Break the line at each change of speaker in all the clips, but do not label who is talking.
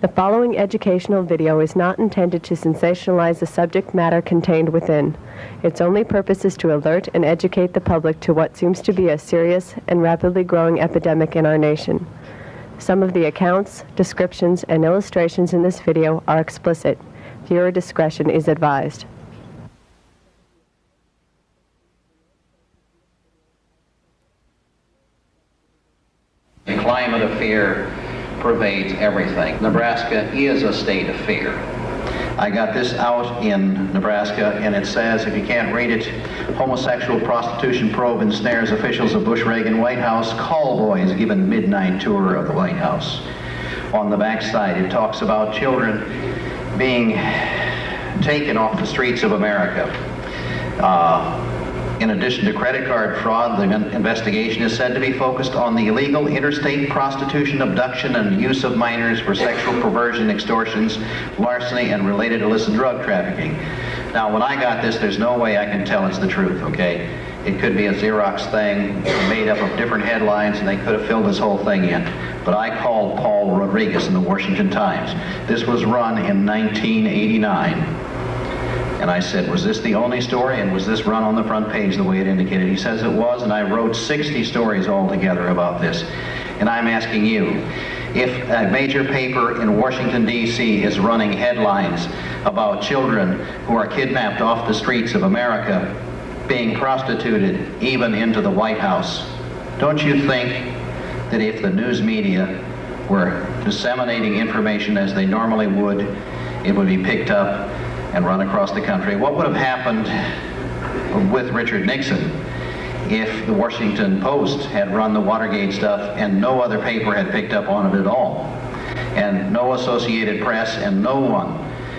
The following educational video is not intended to sensationalize the subject matter contained within. Its only purpose is to alert and educate the public to what seems to be a serious and rapidly growing epidemic in our nation. Some of the accounts, descriptions, and illustrations in this video are explicit. Viewer discretion is advised.
The climate of fear pervades everything. Nebraska is a state of fear. I got this out in Nebraska, and it says, if you can't read it, homosexual prostitution probe ensnares officials of Bush-Reagan White House. Call boys given midnight tour of the White House. On the backside, it talks about children being taken off the streets of America. In addition to credit card fraud, the investigation is said to be focused on the illegal interstate prostitution, abduction, and use of minors for sexual perversion, extortions, larceny, and related illicit drug trafficking. Now, when I got this, there's no way I can tell it's the truth, okay? It could be a Xerox thing made up of different headlines, and they could have filled this whole thing in. But I called Paul Rodriguez in the Washington Times. This was run in 1989. And I said, was this the only story, and was this run on the front page the way it indicated? He says it was, and I wrote 60 stories altogether about this. And I'm asking you, if a major paper in Washington, D.C. is running headlines about children who are kidnapped off the streets of America, being prostituted even into the White House, don't you think that if the news media were disseminating information as they normally would, it would be picked up and run across the country? What would have happened with Richard Nixon if the Washington Post had run the Watergate stuff and no other paper had picked up on it at all, and no Associated Press and no one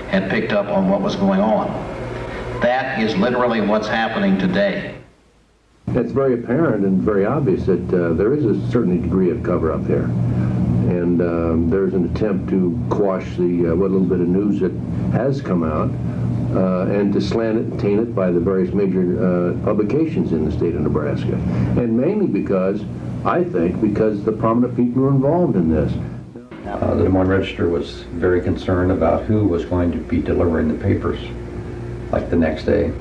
had picked up on what was going on? That is literally what's happening today.
It's very apparent and very obvious that there is a certain degree of cover-up here. And there's an attempt to quash the what little bit of news that has come out and to slant it and taint it by the various major publications in the state of Nebraska. And mainly because, I think, because the prominent people are involved in this.
The Des Moines Register was very concerned about who was going to be delivering the papers, like the next day.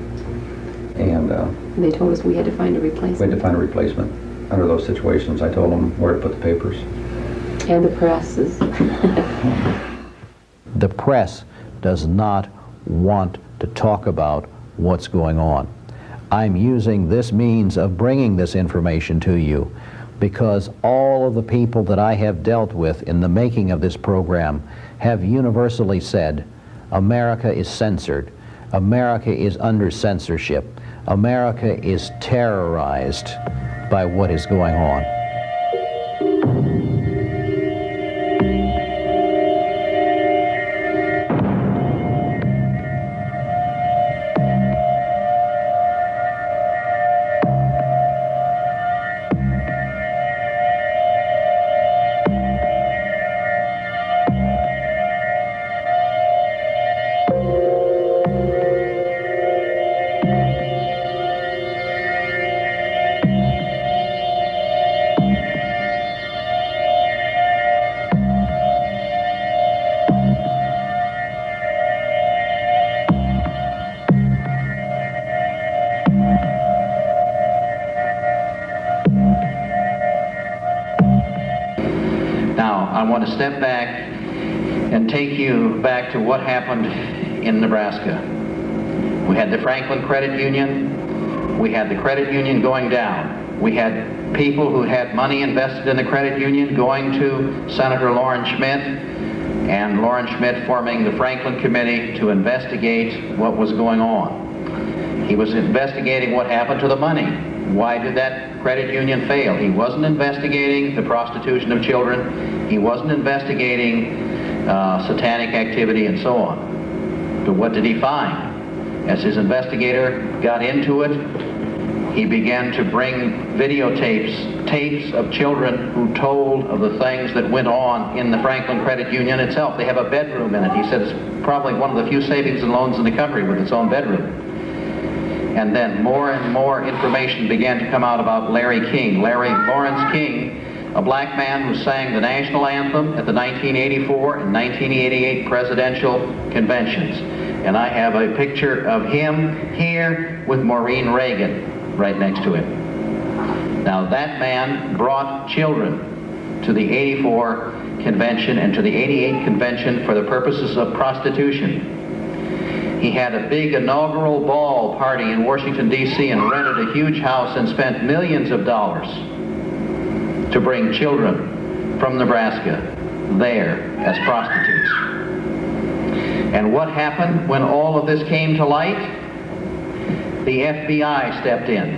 And
they told us we had to find a replacement.
We had to find a replacement. Under those situations, I told them where to put the papers.
And the press is...
The press does not want to talk about what's going on. I'm using this means of bringing this information to you because all of the people that I have dealt with in the making of this program have universally said, America is censored. America is under censorship. America is terrorized by what is going on.
I want to step back and take you back to what happened in Nebraska. We had the Franklin Credit Union. We had the credit union going down. We had people who had money invested in the credit union going to Senator Loren Schmidt, and Loren Schmidt forming the Franklin Committee to investigate what was going on. He was investigating what happened to the money. Why did that credit union fail? He wasn't investigating the prostitution of children. He wasn't investigating satanic activity and so on. But what did he find? As his investigator got into it, he began to bring tapes of children who told of the things that went on in the Franklin Credit Union itself. They have a bedroom in it. He said it's probably one of the few savings and loans in the country with its own bedroom. And then more and more information began to come out about Larry King. Lawrence King a black man who sang the national anthem at the 1984 and 1988 presidential conventions. And I have a picture of him here with Maureen Reagan right next to him. Now that man brought children to the 84 convention and to the 88 convention for the purposes of prostitution. He had a big inaugural ball party in Washington, D.C. and rented a huge house and spent millions of dollars to bring children from Nebraska there as prostitutes. And what happened when all of this came to light? The FBI stepped in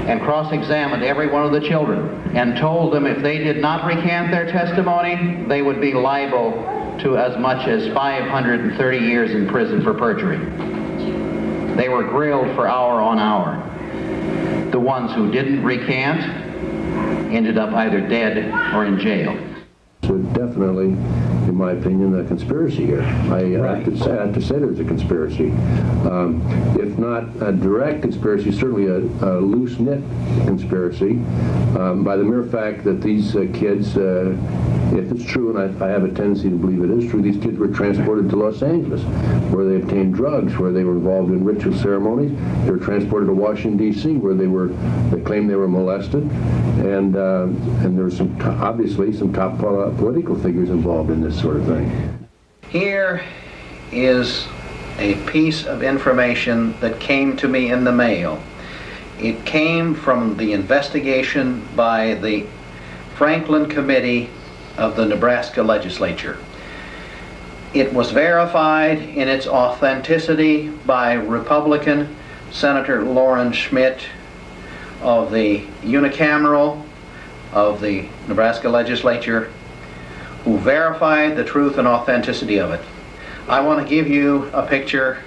and cross-examined every one of the children and told them if they did not recant their testimony, they would be liable to as much as 530 years in prison for perjury. They were grilled for hour on hour. The ones who didn't recant ended up either dead or in jail.
So definitely, in my opinion, a conspiracy here. I have to say there's a conspiracy. If not a direct conspiracy, certainly a loose-knit conspiracy, by the mere fact that these kids, if it's true, and I have a tendency to believe it is true, these kids were transported to Los Angeles, where they obtained drugs, where they were involved in ritual ceremonies. They were transported to Washington, D.C., where they claimed they were molested, and there's obviously some top political figures involved in this sort of thing.
Here is a piece of information that came to me in the mail. It came from the investigation by the Franklin Committee of the Nebraska Legislature. It was verified in its authenticity by Republican Senator Loren Schmidt of the unicameral of the Nebraska Legislature, who verified the truth and authenticity of it. I want to give you a picture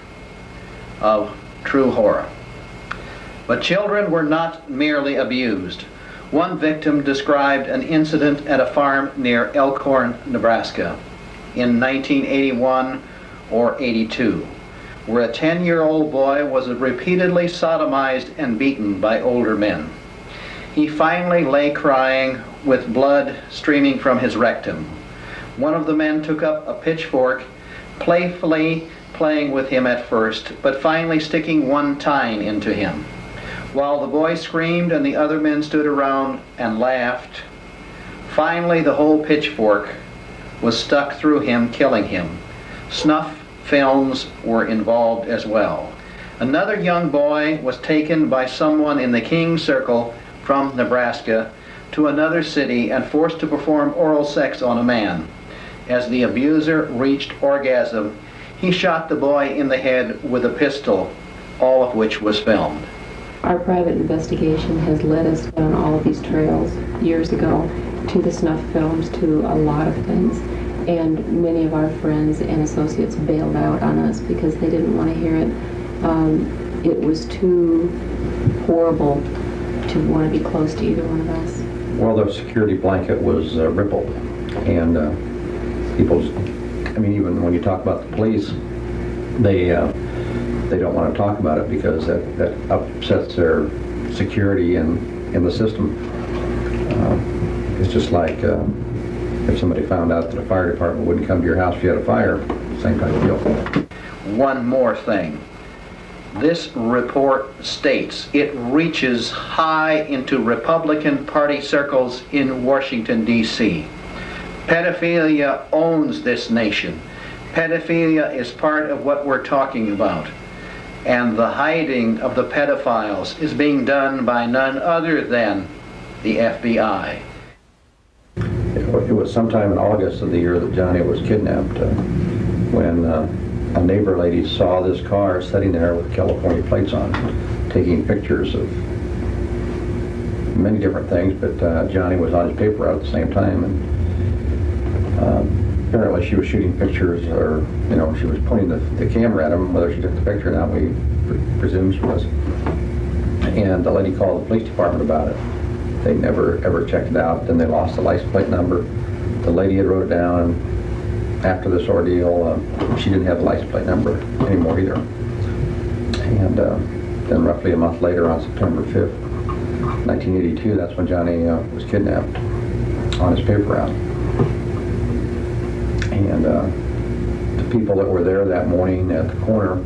of true horror. But children were not merely abused. One victim described an incident at a farm near Elkhorn, Nebraska in 1981 or 82, where a 10-year-old boy was repeatedly sodomized and beaten by older men. He finally lay crying with blood streaming from his rectum. One of the men took up a pitchfork, playfully playing with him at first, but finally sticking one tine into him. While the boy screamed and the other men stood around and laughed, finally the whole pitchfork was stuck through him, killing him. Snuff films were involved as well. Another young boy was taken by someone in the King Circle from Nebraska to another city and forced to perform oral sex on a man. As the abuser reached orgasm, he shot the boy in the head with a pistol, all of which was filmed.
Our private investigation has led us down all of these trails years ago to the snuff films, to a lot of things. And many of our friends and associates bailed out on us because they didn't want to hear it. It was too horrible to want to be close to either one of us.
Well, the security blanket was rippled, and people's, I mean, even when you talk about the police, they don't want to talk about it because that upsets their security in the system. It's just like if somebody found out that a fire department wouldn't come to your house if you had a fire, same kind of deal.
One more thing. This report states it reaches high into Republican Party circles in Washington, D.C. Pedophilia owns this nation. Pedophilia is part of what we're talking about. And the hiding of the pedophiles is being done by none other than the FBI.
It was sometime in August of the year that Johnny was kidnapped when a neighbor lady saw this car sitting there with California plates on, taking pictures of many different things, but Johnny was on his paper route at the same time, and apparently she was shooting pictures, or she was pointing the camera at him. Whether she took the picture or not, we presume she was. And the lady called the police department about it. They never ever checked it out. Then they lost the license plate number. The lady had wrote it down, and after this ordeal, she didn't have the license plate number anymore either. And then roughly a month later, on September 5th, 1982, that's when Johnny was kidnapped on his paper route. And the people that were there that morning at the corner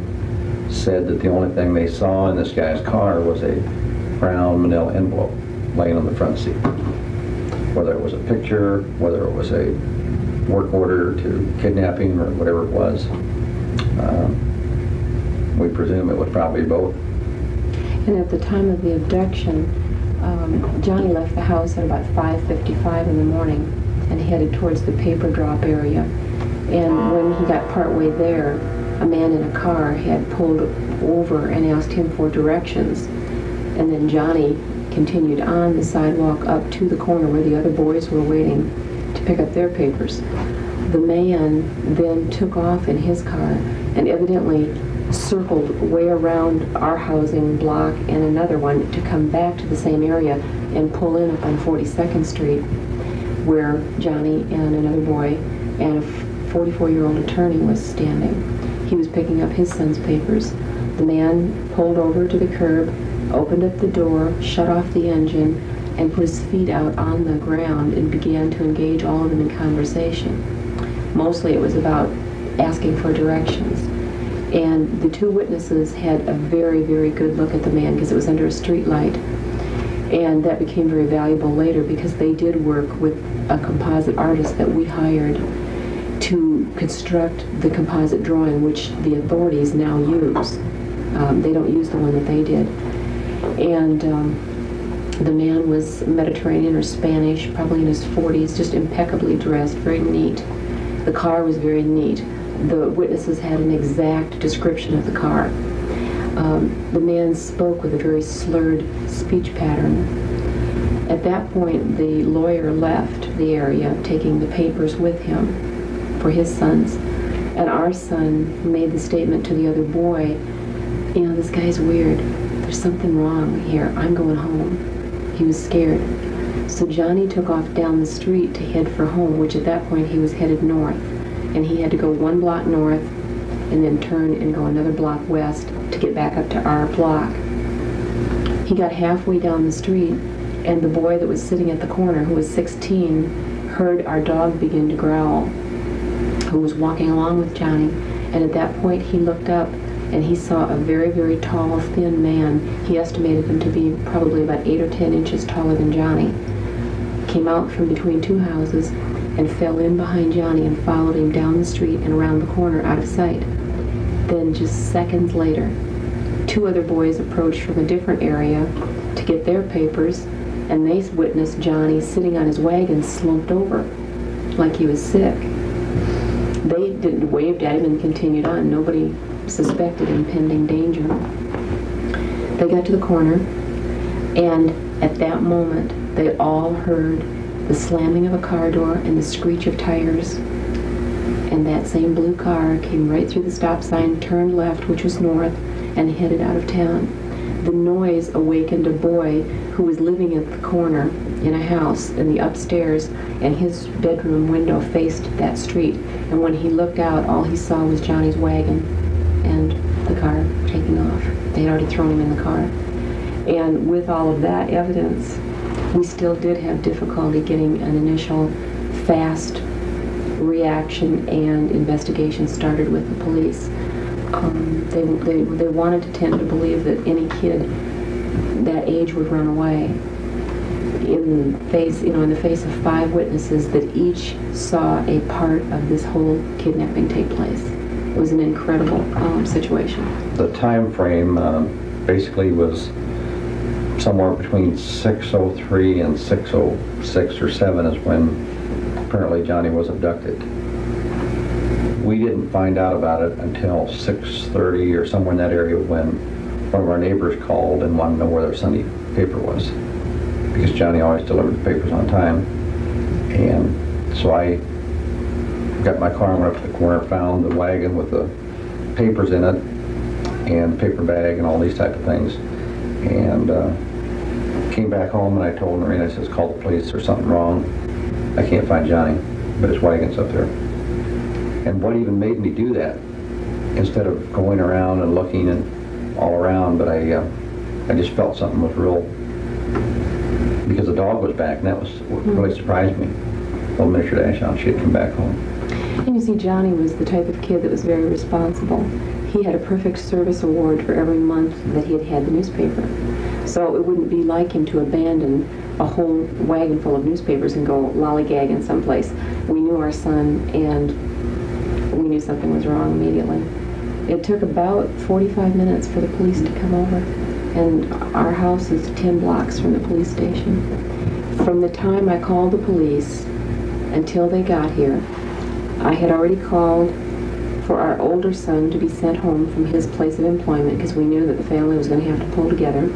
said that the only thing they saw in this guy's car was a brown manila envelope laying on the front seat. Whether it was a picture, whether it was a work order to kidnapping or whatever it was, we presume it was probably both.
And at the time of the abduction, Johnny left the house at about 5:55 in the morning and headed towards the paper drop area. And when he got partway there, a man in a car had pulled over and asked him for directions. And then Johnny continued on the sidewalk up to the corner where the other boys were waiting to pick up their papers. The man then took off in his car and evidently circled way around our housing block and another one to come back to the same area and pull in up on 42nd Street, where Johnny and another boy and a 44-year-old attorney was standing. He was picking up his son's papers. The man pulled over to the curb, opened up the door, shut off the engine, and put his feet out on the ground and began to engage all of them in conversation. Mostly it was about asking for directions. And the two witnesses had a very, very good look at the man because it was under a street light. And that became very valuable later because they did work with a composite artist that we hired to construct the composite drawing, which the authorities now use. They don't use the one that they did. And the man was Mediterranean or Spanish, probably in his 40s, just impeccably dressed, very neat. The car was very neat. The witnesses had an exact description of the car. The man spoke with a very slurred speech pattern. At that point, the lawyer left the area, taking the papers with him for his sons. And our son made the statement to the other boy, you know, this guy's weird. There's something wrong here. I'm going home. He was scared. So Johnny took off down the street to head for home, which at that point he was headed north. And he had to go 1 block north and then turn and go another block west to get back up to our block. He got halfway down the street and the boy that was sitting at the corner, who was 16, heard our dog begin to growl, who was walking along with Johnny. And at that point he looked up and he saw a very, very tall, thin man. He estimated him to be probably about 8 or 10 inches taller than Johnny. Came out from between two houses and fell in behind Johnny and followed him down the street and around the corner out of sight. Then just seconds later, 2 other boys approached from a different area to get their papers, and they witnessed Johnny sitting on his wagon slumped over like he was sick. They waved at him and continued on. Nobody suspected impending danger. They got to the corner, and at that moment they all heard the slamming of a car door and the screech of tires. And that same blue car came right through the stop sign, turned left, which was north, and headed out of town. The noise awakened a boy who was living at the corner in a house in the upstairs, and his bedroom window faced that street. And when he looked out, all he saw was Johnny's wagon and the car taking off. They had already thrown him in the car. And with all of that evidence, we still did have difficulty getting an initial fast reaction and investigation started with the police. They wanted to tend to believe that any kid that age would run away. In the face of 5 witnesses that each saw a part of this whole kidnapping take place. It was an incredible situation.
The time frame basically was somewhere between 6:03 and 6:06 or 7 is when apparently Johnny was abducted. We didn't find out about it until 6:30 or somewhere in that area when one of our neighbors called and wanted to know where their Sunday paper was, because Johnny always delivered the papers on time. And so I got my car and went up to the corner, found the wagon with the papers in it and paper bag and all these type of things, and came back home and I told Marina, I says, call the police, there's something wrong. I can't find Johnny, but his wagon's up there. And what even made me do that, instead of going around and looking and all around, but I just felt something was real because the dog was back, and that was what really surprised me. Told Mr. Dashow she had come back home.
And you see, Johnny was the type of kid that was very responsible. He had a perfect service award for every month that he had had the newspaper. So it wouldn't be like him to abandon a whole wagon full of newspapers and go lollygag in someplace. We knew our son, and we knew something was wrong immediately. It took about 45 minutes for the police to come over, and our house is 10 blocks from the police station. From the time I called the police until they got here, I had already called for our older son to be sent home from his place of employment because we knew that the family was going to have to pull together.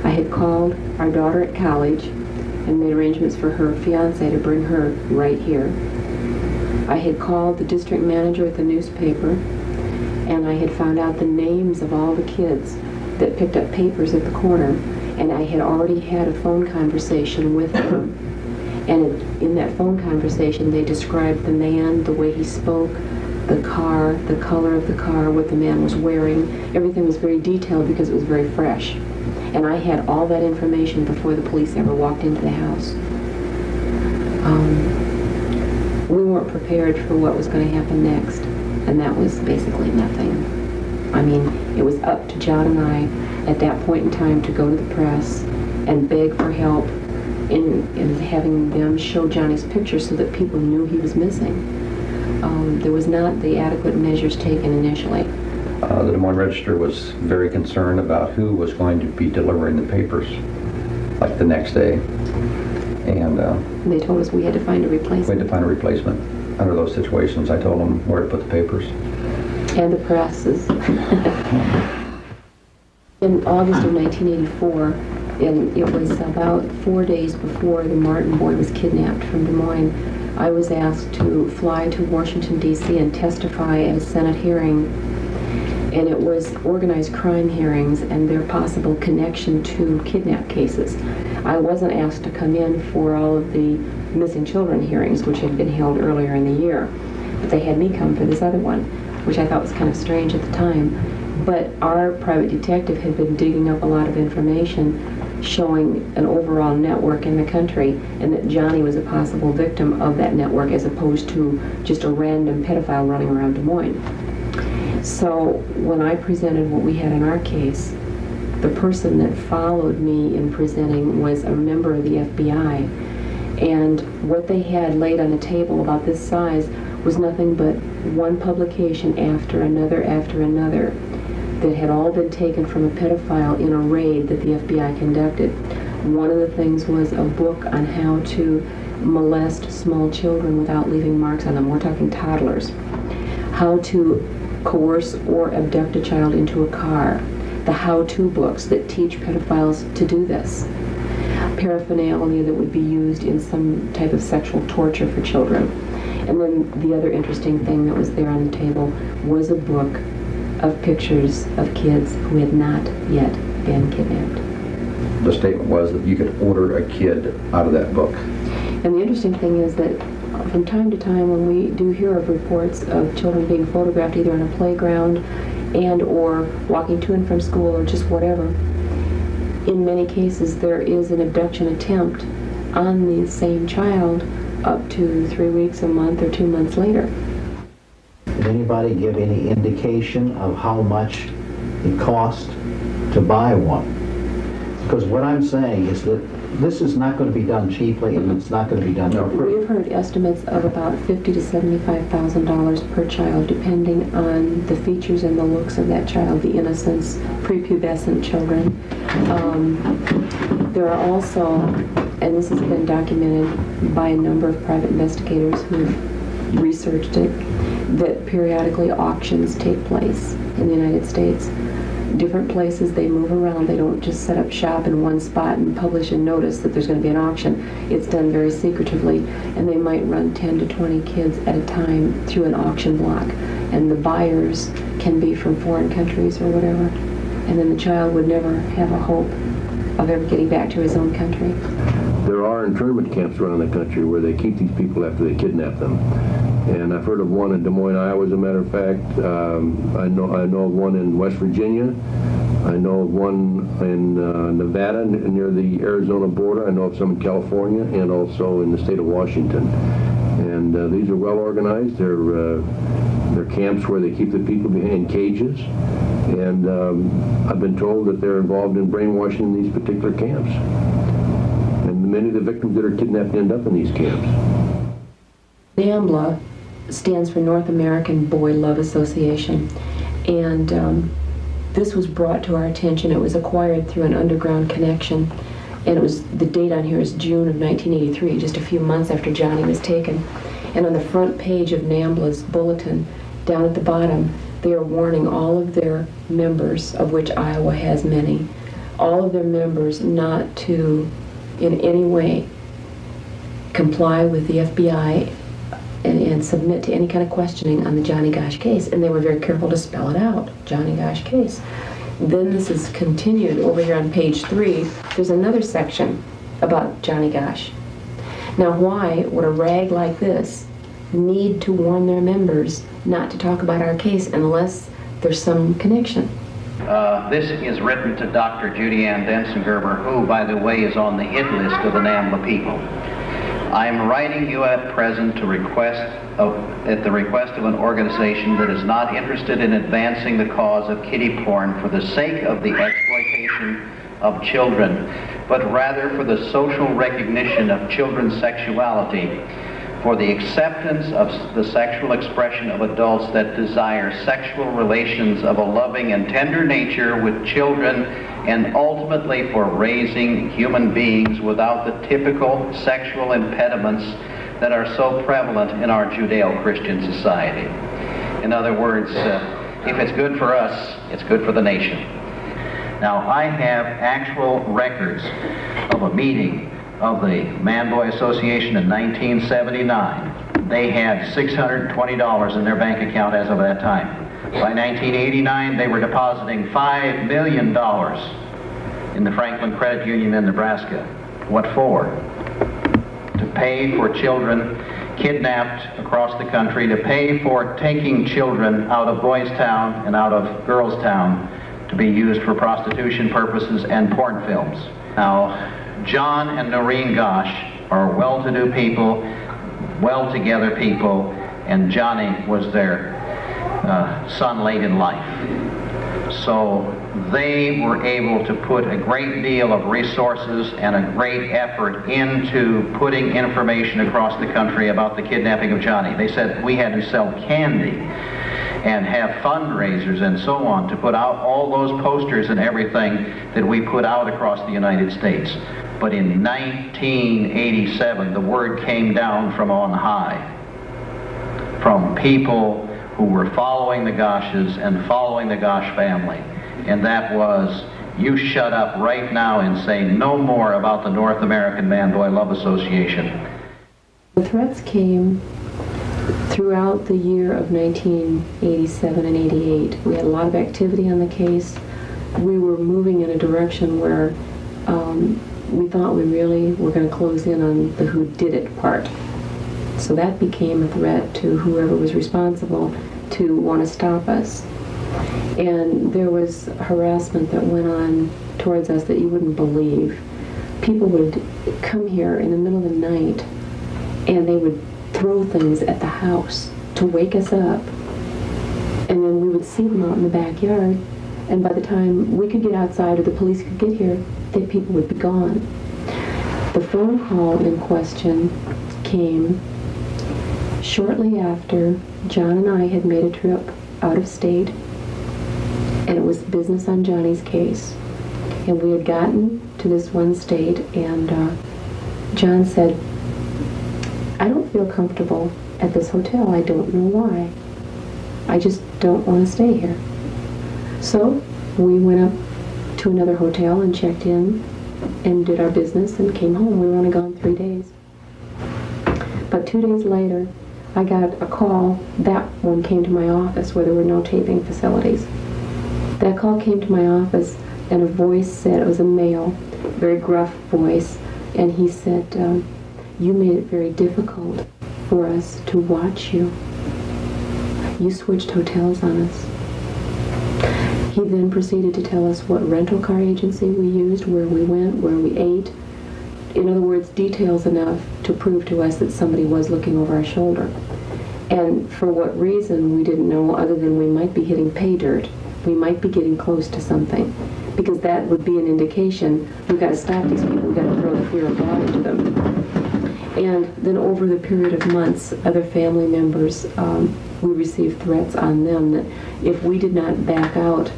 I had called our daughter at college and made arrangements for her fiancé to bring her right here. I had called the district manager at the newspaper, and I had found out the names of all the kids that picked up papers at the corner, and I had already had a phone conversation with them. And in that phone conversation, they described the man, the way he spoke, the car, the color of the car, what the man was wearing. Everything was very detailed because it was very fresh. And I had all that information before the police ever walked into the house. We weren't prepared for what was going to happen next, and that was basically nothing. I mean, it was up to John and I at that point in time to go to the press and beg for help in having them show Johnny's picture so that people knew he was missing. There was not the adequate measures taken initially.
The Des Moines Register was very concerned about who was going to be delivering the papers, like the next day. And
they told us we had to find a replacement.
We had to find a replacement. Under those situations, I told them where to put the papers.
And the presses. In August of 1984, and it was about 4 days before the Martin boy was kidnapped from Des Moines, I was asked to fly to Washington, D.C. and testify at a Senate hearing. And it was organized crime hearings and their possible connection to kidnap cases. I wasn't asked to come in for all of the missing children hearings, which had been held earlier in the year. But they had me come for this other one, which I thought was kind of strange at the time. But our private detective had been digging up a lot of information showing an overall network in the country, and that Johnny was a possible victim of that network as opposed to just a random pedophile running around Des Moines. So when I presented what we had in our case, the person that followed me in presenting was a member of the FBI, and what they had laid on the table about this size was nothing but one publication after another that had all been taken from a pedophile in a raid that the FBI conducted. One of the things was a book on how to molest small children without leaving marks on them. We're talking toddlers. How to coerce or abduct a child into a car. The how-to books that teach pedophiles to do this. Paraphernalia that would be used in some type of sexual torture for children. And then the other interesting thing that was there on the table was a book of pictures of kids who had not yet been kidnapped.
The statement was that you could order a kid out of that book.
And the interesting thing is that from time to time when we do hear of reports of children being photographed either on a playground and or walking to and from school or just whatever, in many cases there is an abduction attempt on the same child up to 3 weeks, a month, or 2 months later.
Did anybody give any indication of how much it cost to buy one? Because what I'm saying is that this is not going to be done cheaply, and it's not going to be done for free.
We've heard estimates of about $50,000 to $75,000 per child, depending on the features and the looks of that child, the innocence, prepubescent children. There are also, and this has been documented by a number of private investigators who've researched it, that periodically auctions take place in the United States. Different places, they move around. They don't just set up shop in one spot and publish a notice that there's going to be an auction. It's done very secretively, and they might run 10 to 20 kids at a time through an auction block. And the buyers can be from foreign countries or whatever. And then the child would never have a hope of ever getting back to his own country.
There are internment camps around the country where they keep these people after they kidnap them. And I've heard of one in Des Moines, Iowa, as a matter of fact. I know of one in West Virginia. I know of one in Nevada near the Arizona border. I know of some in California and also in the state of Washington. And these are well organized. They're camps where they keep the people behind cages. And I've been told that they're involved in brainwashing in these particular camps. And many of the victims that are kidnapped end up in these camps.
NAMBLA stands for North American Boy Love Association. And this was brought to our attention. It was acquired through an underground connection. And it was, the date on here is June of 1983, just a few months after Johnny was taken. And on the front page of NAMBLA's bulletin, down at the bottom, they are warning all of their members, of which Iowa has many, all of their members not to in any way comply with the FBI and submit to any kind of questioning on the Johnny Gosch case. And they were very careful to spell it out, Johnny Gosch case. Then this is continued over here on page 3. There's another section about Johnny Gosch. Now, why would a rag like this need to warn their members not to talk about our case unless there's some connection?
This is written to Dr. Judy Ann Denson-Gerber, who, by the way, is on the hit list of the NAMBLA people. I am writing you at present at the request of an organization that is not interested in advancing the cause of kiddie porn for the sake of the exploitation of children, but rather for the social recognition of children's sexuality, for the acceptance of the sexual expression of adults that desire sexual relations of a loving and tender nature with children, and ultimately for raising human beings without the typical sexual impediments that are so prevalent in our Judeo-Christian society. In other words, if it's good for us, it's good for the nation. Now, I have actual records of a meeting of the Man-Boy Association in 1979. They had $620 in their bank account as of that time. By 1989, they were depositing $5 million in the Franklin Credit Union in Nebraska. What for? To pay for children kidnapped across the country, to pay for taking children out of Boys Town and out of Girls Town to be used for prostitution purposes and porn films. Now, John and Noreen Gosch are well-to-do people, well-together people, and Johnny was their son late in life. So they were able to put a great deal of resources and a great effort into putting information across the country about the kidnapping of Johnny. They said we had to sell candy and have fundraisers and so on to put out all those posters and everything that we put out across the United States. But in 1987, the word came down from on high, from people who were following the Gosches and following the Gosch family. And that was, you shut up right now and say no more about the North American Man-Boy Love Association.
The threats came throughout the year of 1987 and 88. We had a lot of activity on the case. We were moving in a direction where we thought we really were going to close in on the who did it part. So that became a threat to whoever was responsible to want to stop us. And there was harassment that went on towards us that you wouldn't believe. People would come here in the middle of the night and they would throw things at the house to wake us up. And then we would see them out in the backyard, and by the time we could get outside or the police could get here, the people would be gone. The phone call in question came shortly after John and I had made a trip out of state, and it was business on Johnny's case. And we had gotten to this one state, and John said, I don't feel comfortable at this hotel. I don't know why. I just don't want to stay here. So we went up to another hotel and checked in and did our business and came home. We were only gone 3 days. But 2 days later, I got a call. That one came to my office where there were no taping facilities. That call came to my office, and a voice said, it was a male, very gruff voice, and he said, you made it very difficult for us to watch you. You switched hotels on us. He then proceeded to tell us what rental car agency we used, where we went, where we ate. In other words, details enough to prove to us that somebody was looking over our shoulder. And for what reason, we didn't know, other than we might be hitting pay dirt. We might be getting close to something, because that would be an indication we've got to stop these people, we've got to throw the fear of God into them. And then over the period of months, other family members, we received threats on them that if we did not back out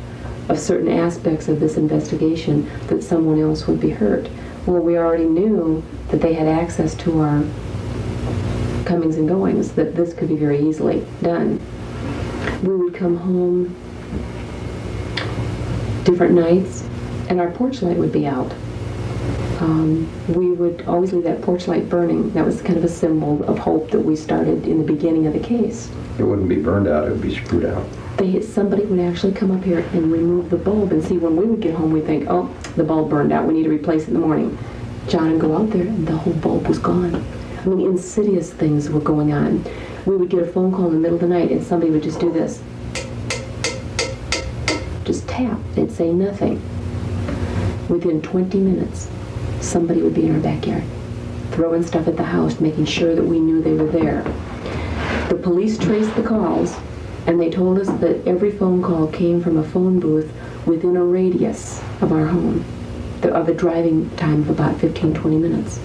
of certain aspects of this investigation, that someone else would be hurt. Well, we already knew that they had access to our comings and goings, that this could be very easily done. We would come home different nights, and our porch light would be out. We would always leave that porch light burning. That was kind of a symbol of hope that we started in the beginning of the case.
It wouldn't be burned out, it would be screwed out.
Somebody would actually come up here and remove the bulb, and see, when we would get home, we'd think, oh, the bulb burned out, we need to replace it in the morning. John would go out there, and the whole bulb was gone. I mean, insidious things were going on. We would get a phone call in the middle of the night, and somebody would just do this. Just tap. They'd say nothing. Within 20 minutes, somebody would be in our backyard, throwing stuff at the house, making sure that we knew they were there. The police traced the calls, and they told us that every phone call came from a phone booth within a radius of our home, of a driving time of about 15-20 minutes.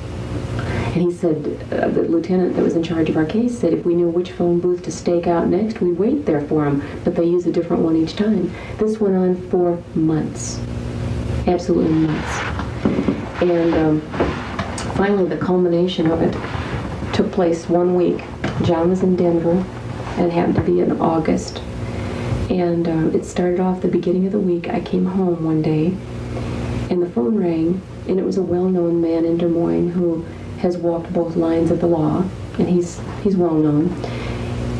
And he said, the lieutenant that was in charge of our case said if we knew which phone booth to stake out next, we'd wait there for him, but they use a different one each time. This went on for months, absolutely months. And finally, the culmination of it took place one week. John was in Denver, and it happened to be in August. And it started off the beginning of the week. I came home one day, and the phone rang, and it was a well-known man in Des Moines who has walked both lines of the law, and he's well-known.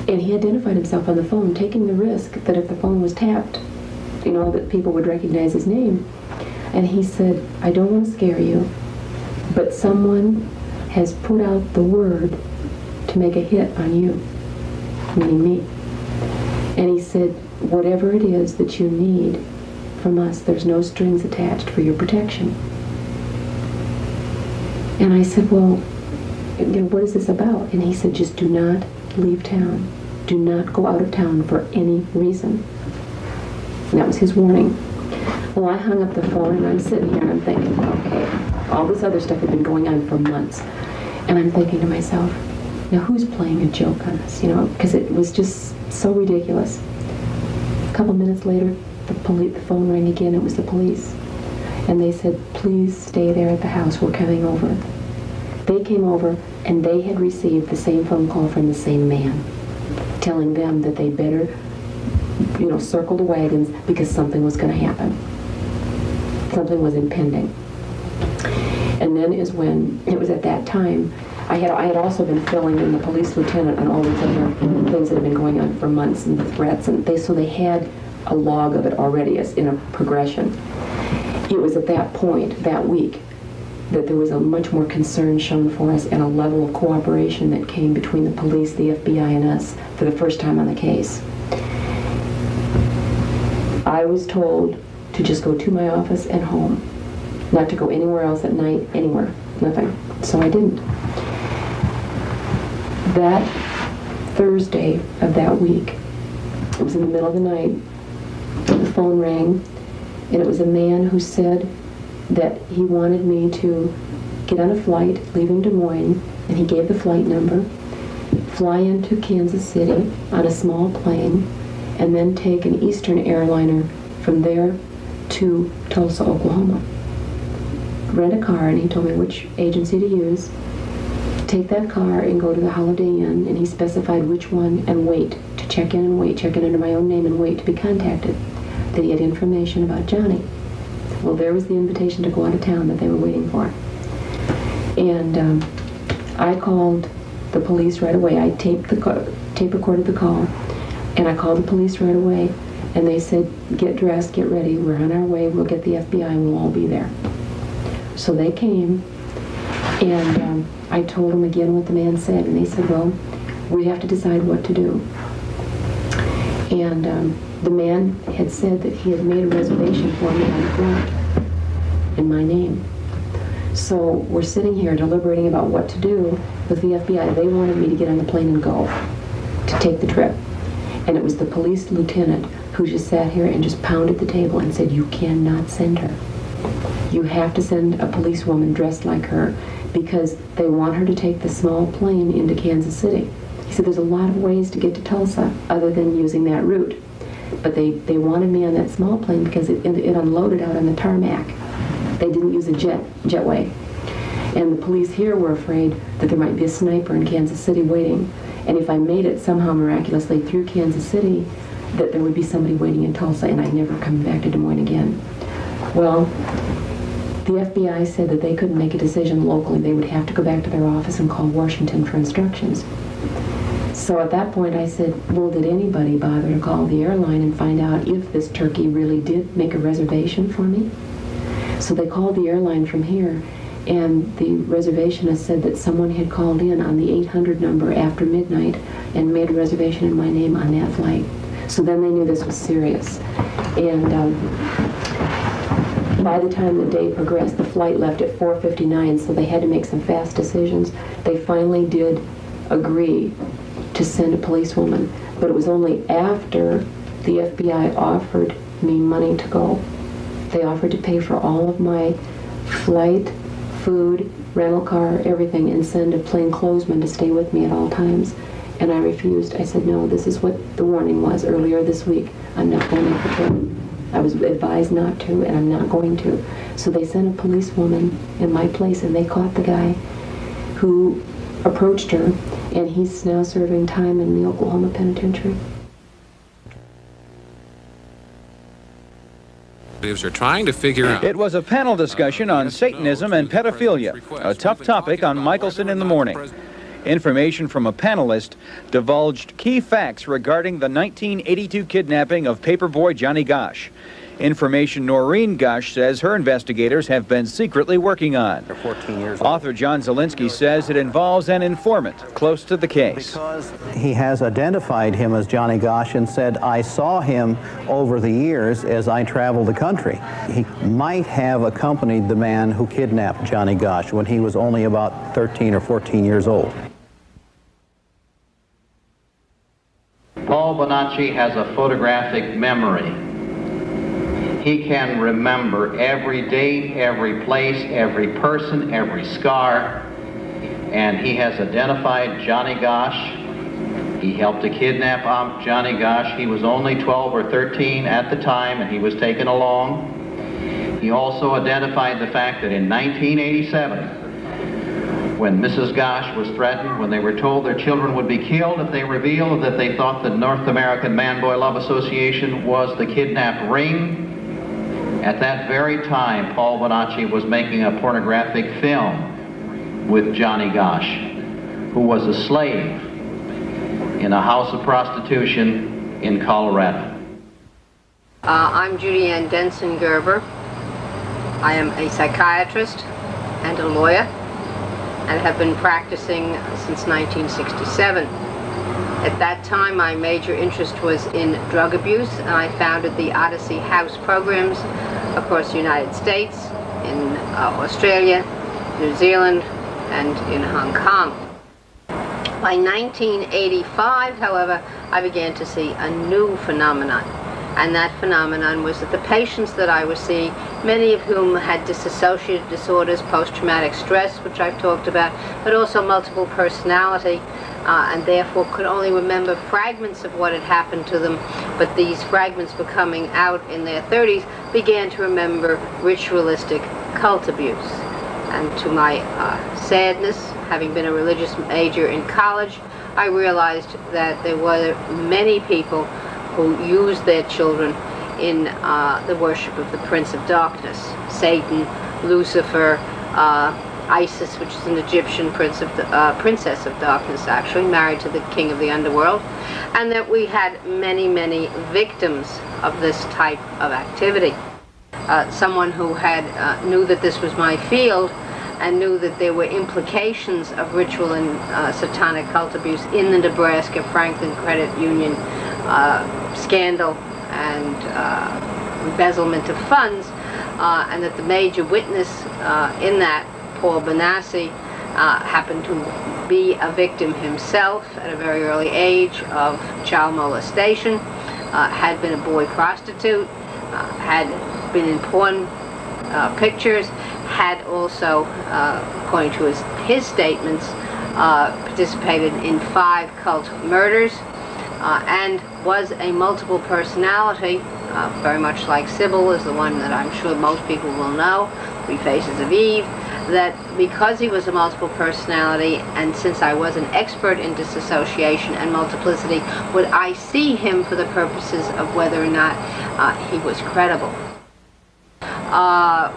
And he identified himself on the phone, taking the risk that if the phone was tapped, that people would recognize his name. And he said, I don't want to scare you, but someone has put out the word to make a hit on you, meaning me. And he said, whatever it is that you need from us, there's no strings attached for your protection. And I said, well, what is this about? And he said, just do not leave town. Do not go out of town for any reason. And that was his warning. Well, I hung up the phone, and I'm sitting here, and I'm thinking, okay, all this other stuff had been going on for months. And I'm thinking to myself, now who's playing a joke on us? Because it was just so ridiculous. A couple minutes later, the phone rang again. It was the police. And they said, please stay there at the house. We're coming over. They came over, and they had received the same phone call from the same man, telling them that they better, circle the wagons because something was going to happen. Something was impending. And then is when, it was at that time, I had also been filling in the police lieutenant on all these other things that had been going on for months, and the threats, and so they had a log of it already as in a progression. It was at that point, that week, that there was a much more concern shown for us and a level of cooperation that came between the police, the FBI, and us for the first time on the case. I was told to just go to my office and home, not to go anywhere else at night, anywhere, nothing. So I didn't. That Thursday of that week, it was in the middle of the night, the phone rang, and it was a man who said that he wanted me to get on a flight leaving Des Moines, and he gave the flight number, fly into Kansas City on a small plane, and then take an Eastern airliner from there to Tulsa, Oklahoma. Rent a car, and he told me which agency to use. Take that car and go to the Holiday Inn, and he specified which one, and wait to check in under my own name and wait to be contacted. That he had information about Johnny. Well, there was the invitation to go out of town that they were waiting for. And I called the police right away. I tape recorded the call, and I called the police right away, and they said, get dressed, get ready, we're on our way, we'll get the FBI, and we'll all be there. So they came, and I told them again what the man said, and they said, well, we have to decide what to do. And the man had said that he had made a reservation for me on the flight in my name. So we're sitting here deliberating about what to do with the FBI. They wanted me to get on the plane and go to take the trip. And it was the police lieutenant who just sat here and just pounded the table and said, you cannot send her. You have to send a policewoman dressed like her because they want her to take the small plane into Kansas City. He said there's a lot of ways to get to Tulsa other than using that route. But they wanted me on that small plane because it unloaded out on the tarmac. They didn't use a jetway. And the police here were afraid that there might be a sniper in Kansas City waiting. And if I made it somehow miraculously through Kansas City, that there would be somebody waiting in Tulsa and I'd never come back to Des Moines again. Well, the FBI said that they couldn't make a decision locally. They would have to go back to their office and call Washington for instructions. So at that point I said, well, did anybody bother to call the airline and find out if this turkey really did make a reservation for me? So they called the airline from here, and the reservationist said that someone had called in on the 800 number after midnight and made a reservation in my name on that flight. So then they knew this was serious. And by the time the day progressed, the flight left at 4:59, so they had to make some fast decisions. They finally did agree to send a policewoman, but it was only after the FBI offered me money to go. They offered to pay for all of my flight, food, rental car, everything, and send a plainclothesman to stay with me at all times. And I refused. I said, no, this is what the warning was earlier this week. I'm not going to the trip. I was advised not to, and I'm not going to. So they sent a policewoman in my place, and they caught the guy who approached her, and he's now serving time in the Oklahoma Penitentiary.
Are trying to figure out.
It was a panel discussion on Satanism and pedophilia, a tough topic on Michelson in the Morning. Information from a panelist divulged key facts regarding the 1982 kidnapping of paperboy Johnny Gosch. Information Noreen Gosch says her investigators have been secretly working on.
14 years
Author John Zielinski says it involves an informant close to the case.
Because
He has identified him as Johnny Gosch and said, I saw him over the years as I traveled the country. He might have accompanied the man who kidnapped Johnny Gosch when he was only about 13 or 14 years old.
Paul Bonacci has a photographic memory. He can remember every date, every place, every person, every scar, and he has identified Johnny Gosch. He helped to kidnap Johnny Gosch. He was only 12 or 13 at the time, and he was taken along. He also identified the fact that in 1987, when Mrs. Gosch was threatened, when they were told their children would be killed if they revealed that they thought the North American Man-Boy Love Association was the kidnapped ring, at that very time, Paul Bonacci was making a pornographic film with Johnny Gosch, who was a slave in a house of prostitution in Colorado.
I'm Judy Ann Denson Gerber. I am a psychiatrist and a lawyer and have been practicing since 1967. At that time, my major interest was in drug abuse, and I founded the Odyssey House programs across the United States, in Australia, New Zealand, and in Hong Kong. By 1985, however, I began to see a new phenomenon, and that phenomenon was that the patients that I was seeing, many of whom had dissociative disorders, post-traumatic stress, which I've talked about, but also multiple personality, and therefore could only remember fragments of what had happened to them, but these fragments were coming out in their 30s, began to remember ritualistic cult abuse. And to my sadness, having been a religious major in college, I realized that there were many people who used their children in the worship of the Prince of Darkness, Satan, Lucifer, Isis, which is an Egyptian princess of darkness, actually, married to the king of the underworld, and that we had many, many victims of this type of activity. Someone who had knew that this was my field and knew that there were implications of ritual and satanic cult abuse in the Nebraska Franklin Credit Union scandal and embezzlement of funds, and that the major witness in that, Paul Benassi, happened to be a victim himself at a very early age of child molestation, had been a boy prostitute, had been in porn pictures, had also, according to his statements, participated in 5 cult murders, and was a multiple personality, very much like Sybil is the one that I'm sure most people will know, 3 Faces of Eve, that because he was a multiple personality, and since I was an expert in disassociation and multiplicity, would I see him for the purposes of whether or not he was credible.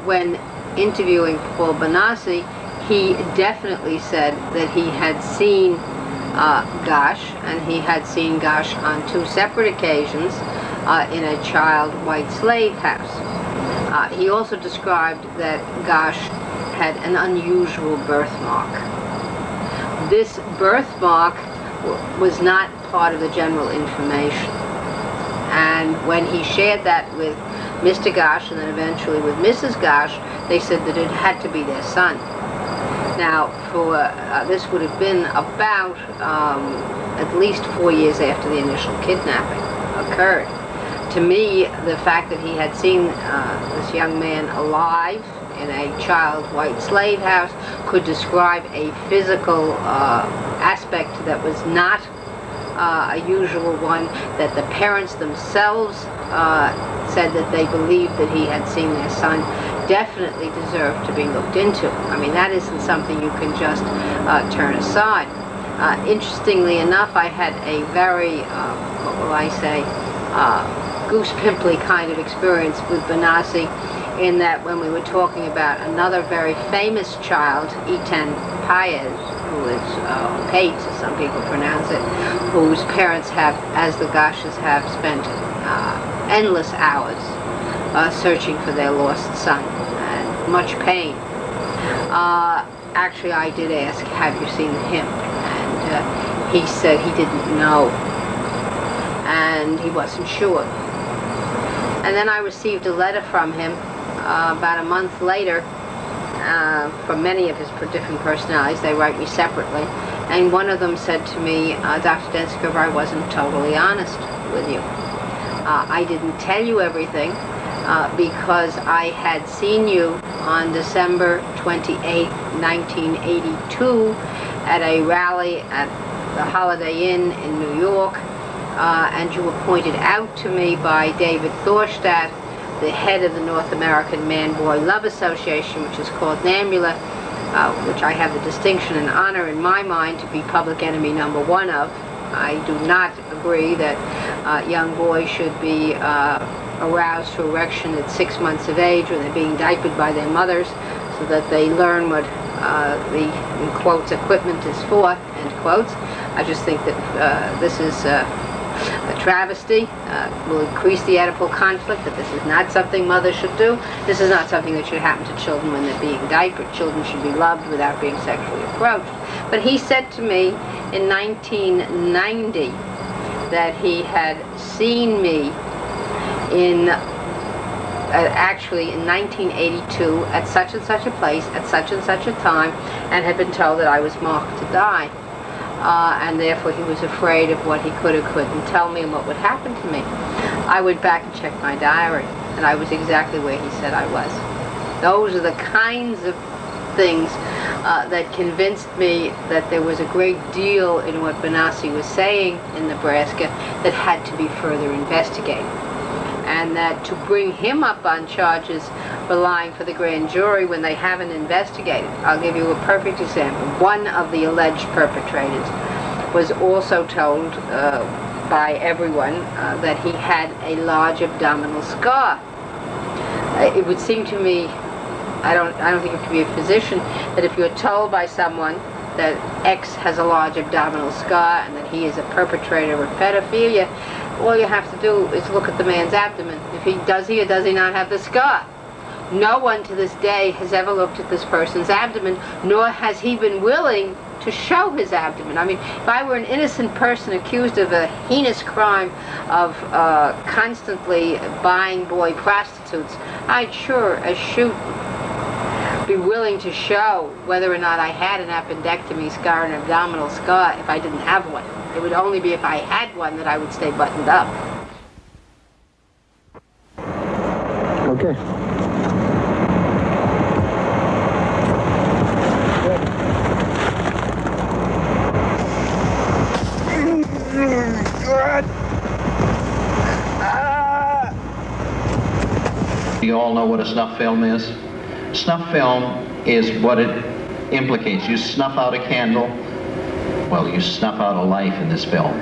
When interviewing Paul Benassi, he definitely said that he had seen Gosh, and he had seen Gosh on 2 separate occasions in a child white slave house. He also described that Gosh had an unusual birthmark. This birthmark was not part of the general information. And when he shared that with Mr. Gosh and then eventually with Mrs. Gosh, they said that it had to be their son. Now, this would have been about at least 4 years after the initial kidnapping occurred. To me, the fact that he had seen this young man alive in a child white slave house could describe a physical aspect that was not a usual one, that the parents themselves said that they believed that he had seen their son, definitely deserved to be looked into. I mean, that isn't something you can just turn aside. Interestingly enough, I had a very, what will I say, goose-pimply kind of experience with Benassi, in that when we were talking about another very famous child, Etan Paez, who is Pate, as some people pronounce it, whose parents have, as the Goshes have, spent endless hours searching for their lost son, and much pain. Actually, I did ask, have you seen him? And he said he didn't know, and he wasn't sure. And then I received a letter from him about a month later, from many of his different personalities. They write me separately, and one of them said to me, Dr. Denskerver, I wasn't totally honest with you. I didn't tell you everything because I had seen you on December 28, 1982 at a rally at the Holiday Inn in New York, and you were pointed out to me by David Thorstadt, the head of the North American Man-Boy Love Association, which is called NAMBULA, which I have the distinction and honor in my mind to be public enemy number 1 of. I do not agree that young boys should be aroused to erection at 6 months of age when they're being diapered by their mothers, so that they learn what the, in quotes, equipment is for, end quotes. I just think that this is a travesty, will increase the Oedipal conflict, that this is not something mothers should do. This is not something that should happen to children when they're being diapered. Children should be loved without being sexually approached. But he said to me in 1990 that he had seen me in, actually in 1982 at such and such a place, at such and such a time, and had been told that I was marked to die. And therefore he was afraid of what he could or couldn't tell me and what would happen to me. I went back and checked my diary, and I was exactly where he said I was. Those are the kinds of things that convinced me that there was a great deal in what Benassi was saying in Nebraska that had to be further investigated. And that to bring him up on charges for lying for the grand jury when they haven't investigated. I'll give you a perfect example. One of the alleged perpetrators was also told by everyone that he had a large abdominal scar. It would seem to me, I don't think you have to be a physician, that if you're told by someone that X has a large abdominal scar and that he is a perpetrator of pedophilia, all you have to do is look at the man's abdomen. If he does or does he not have the scar? No one to this day has ever looked at this person's abdomen, nor has he been willing to to show his abdomen. I mean, if I were an innocent person accused of a heinous crime of constantly buying boy prostitutes, I'd sure as shoot be willing to show whether or not I had an appendectomy scar, an abdominal scar, if I didn't have one. It would only be if I had one that I would stay buttoned up.
Okay.
You all know what a snuff film is? Snuff film is what it implicates. You snuff out a candle, well, you snuff out a life in this film.